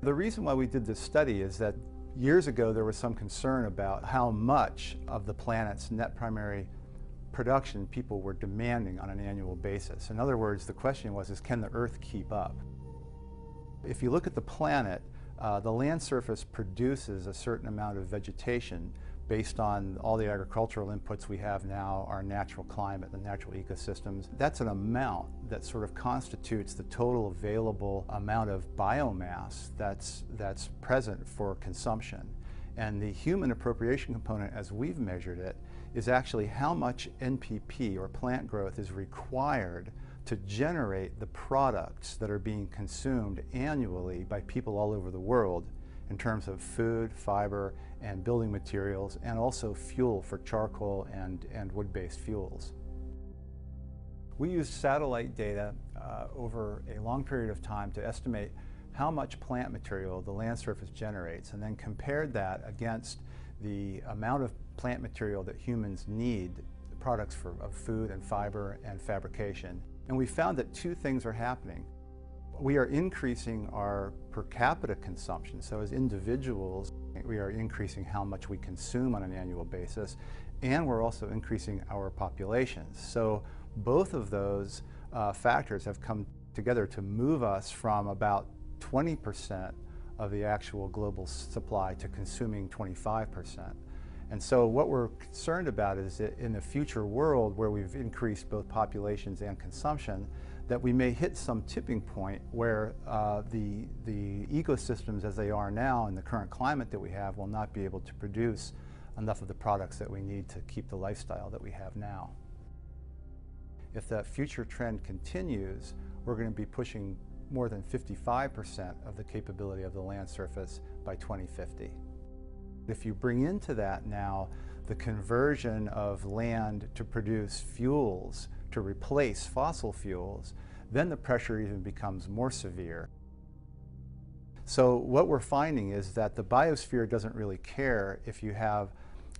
The reason why we did this study is that years ago there was some concern about how much of the planet's net primary production people were demanding on an annual basis. In other words, the question was, can the Earth keep up? If you look at the planet, the land surface produces a certain amount of vegetation based on all the agricultural inputs we have now, our natural climate, the natural ecosystems. That's an amount that sort of constitutes the total available amount of biomass that's present for consumption. And the human appropriation component, as we've measured it, is actually how much NPP, or plant growth, is required to generate the products that are being consumed annually by people all over the world in terms of food, fiber, and building materials, and also fuel for charcoal and wood-based fuels. We used satellite data over a long period of time to estimate how much plant material the land surface generates, and then compared that against the amount of plant material that humans need, products of food and fiber and fabrication. And we found that two things are happening. We are increasing our per capita consumption. So as individuals, we are increasing how much we consume on an annual basis, and we're also increasing our populations. So both of those factors have come together to move us from about 20% of the actual global supply to consuming 25%. And so what we're concerned about is that in the future world where we've increased both populations and consumption, that we may hit some tipping point where the ecosystems as they are now in the current climate that we have will not be able to produce enough of the products that we need to keep the lifestyle that we have now. If that future trend continues, we're going to be pushing more than 55% of the capability of the land surface by 2050. If you bring into that now the conversion of land to produce fuels to replace fossil fuels, then the pressure even becomes more severe. So what we're finding is that the biosphere doesn't really care if you have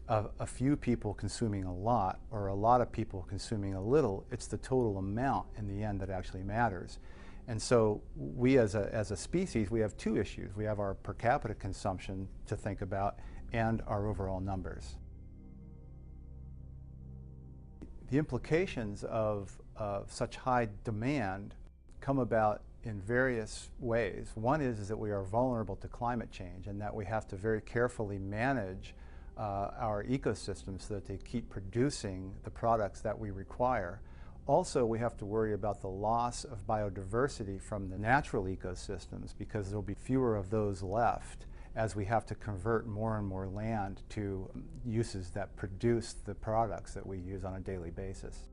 a few people consuming a lot or a lot of people consuming a little. It's the total amount in the end that actually matters. And so we as a species, we have two issues. We have our per capita consumption to think about and our overall numbers. The implications of such high demand come about in various ways. One is that we are vulnerable to climate change and that we have to very carefully manage our ecosystems so that they keep producing the products that we require. Also, we have to worry about the loss of biodiversity from the natural ecosystems because there will be fewer of those left as we have to convert more and more land to uses that produce the products that we use on a daily basis.